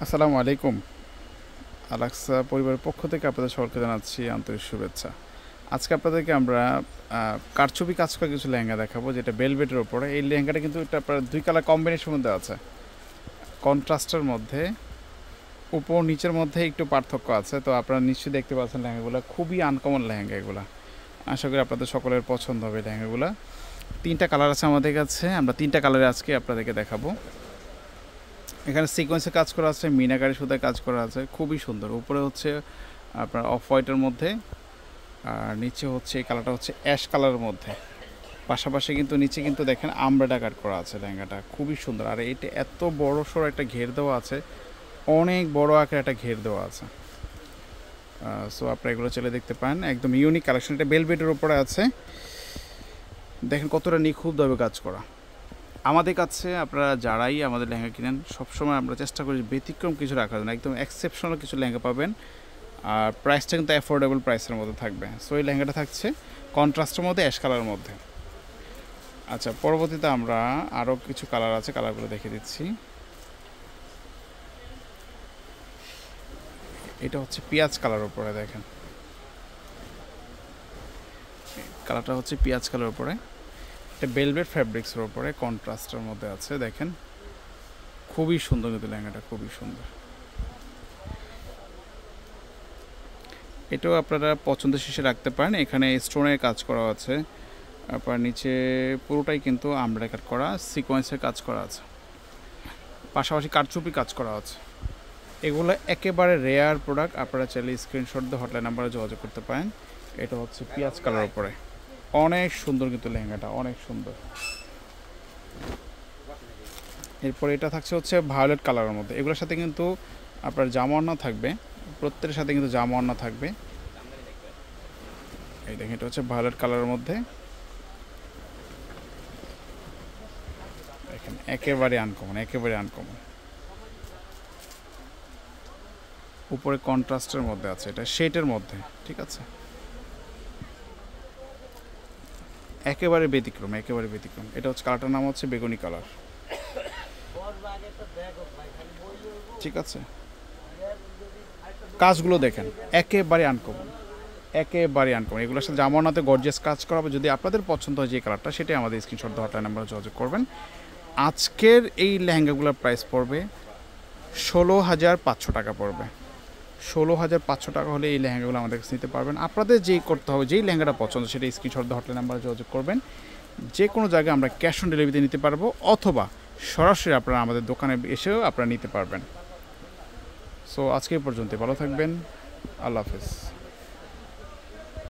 আসসালামু আলাইকুম। আলাক্সা পরিবারের পক্ষ থেকে আপনাদের সকলকে জানাচ্ছি আন্তরিক শুভেচ্ছা। আজকে আপনাদেরকে আমরা কারচুপি কাজ করা কিছু লেহেঙ্গা দেখাবো, যেটা বেলভেটের ওপরে। এই লেহেঙ্গাটা কিন্তু এটা আপনার দুই কালার কম্বিনেশন মধ্যে আছে, কন্ট্রাস্টের মধ্যে, উপর নিচের মধ্যে একটু পার্থক্য আছে। তো আপনারা নিশ্চয়ই দেখতে পাচ্ছেন লেহেঙ্গাগুলো খুবই আনকমন লেহেঙ্গা এগুলো। আশা করি আপনাদের সকলের পছন্দ হবে লেহেঙ্গাগুলো। তিনটা কালার আছে আমাদের কাছে, আমরা তিনটা কালারে আজকে আপনাদেরকে দেখাবো। এখানে সিকোয়েন্সে কাজ করা আছে, মিনাকারি সুতায় কাজ করা আছে, খুবই সুন্দর। উপরে হচ্ছে আপনার অফ হোয়াইটের মধ্যে, আর নিচে হচ্ছে এই কালারটা হচ্ছে অ্যাশ কালারের মধ্যে। পাশাপাশি কিন্তু নিচে কিন্তু দেখেন আমব্রেডা কাট করা আছে লেহেঙ্গাটা, খুবই সুন্দর। আর এটা এত বড় সড়ো একটা ঘের দেওয়া আছে, অনেক বড় আকারে একটা ঘের দেওয়া আছে। সো আপনারা এগুলো চলে দেখতে পান, একদম ইউনিক কালেকশন। এটা বেলভেটের উপরে আছে, দেখেন কতটা নিখুঁতভাবে কাজ করা। আমাদের কাছে আপনারা যারাই আমাদের লেহেঙ্গা কিনেন, সবসময় আমরা চেষ্টা করি ব্যতিক্রম কিছু রাখার জন্য, একদম এক্সেপশনাল কিছু লেহেঙ্গা পাবেন। আর প্রাইসটা কিন্তু অ্যাফোর্ডেবল প্রাইসের মধ্যে থাকবে। সো এই লেহেঙ্গাটা থাকছে কন্ট্রাস্টের মধ্যে, অ্যাশ কালারের মধ্যে। আচ্ছা, পরবর্তীতে আমরা আরও কিছু কালার আছে, কালারগুলো দেখে দিচ্ছি। এটা হচ্ছে পেঁয়াজ কালার উপরে, দেখেন কালারটা হচ্ছে পেঁয়াজ কালার উপরে। এটা বেলভেট ফ্যাব্রিক্সের উপরে কন্ট্রাস্টের মধ্যে আছে, দেখেন খুবই সুন্দর কিন্তু লেহেঙ্গাটা, খুবই সুন্দর। এটাও আপনারা পছন্দের শেষে রাখতে পারেন। এখানে স্টোনের কাজ করা আছে, আপনার নিচে পুরোটাই কিন্তু আমব্রেডা কাট করা, সিকোয়েন্সের কাজ করা আছে, পাশাপাশি কারচুপি কাজ করা আছে। এগুলো একেবারে রেয়ার প্রোডাক্ট, আপনারা চাইলে স্ক্রিনশট দিয়ে হটলাইন নাম্বারে যোগাযোগ করতে পারেন। এটা হচ্ছে পেঁয়াজ কালার উপরে, অনেক সুন্দর কিন্তু লেহেঙ্গাটা, অনেক সুন্দর। এরপর এটা থাকছে হচ্ছে ভায়োলেট কালারের মধ্যে। এগুলোর সাথে কিন্তু আপনার জামা ওড়না থাকবে, প্রত্যেকের সাথে কিন্তু জামা ওড়না থাকবে। এই দেখেন, এটা হচ্ছে ভায়োলেট কালারের মধ্যে, দেখেন একেবারে আনকমন, একেবারে আনকমন। উপরে কন্ট্রাস্টের মধ্যে আছে, এটা শেডের মধ্যে, ঠিক আছে, একেবারে ব্যতিক্রম, একেবারে ব্যতিক্রম। এটা হচ্ছে কালারটার নাম হচ্ছে বেগুনি কালার, ঠিক আছে। কাজগুলো দেখেন একেবারে আনকমন, একেবারে আনকমন। এগুলোর সাথে জামানাতে গর্জিয়াস কাজ করা হবে। যদি আপনাদের পছন্দ হয় যে কালারটা, সেটাই আমাদের স্ক্রিনশট দিয়ে হটলাইন নাম্বারে যোগাযোগ করবেন। আজকের এই লেহেঙ্গাগুলোর প্রাইস পড়বে 16,500 টাকা পড়বে। 16,500 টাকা হলে এই লেহেঙ্গাগুলো আমাদের কাছে নিতে পারবেন। আপনাদের যেই করতে হবে, যেই লেহেঙ্গাটা পছন্দ, সেটা স্ক্রিনশট দিয়ে হটলাইন নাম্বারে যোগাযোগ করবেন। যে কোনো জায়গায় আমরা ক্যাশ অন ডেলিভারিতে নিতে পারবো, অথবা সরাসরি আপনারা আমাদের দোকানে এসেও আপনারা নিতে পারবেন। সো আজকে এই পর্যন্ত, ভালো থাকবেন, আল্লাহ হাফেজ।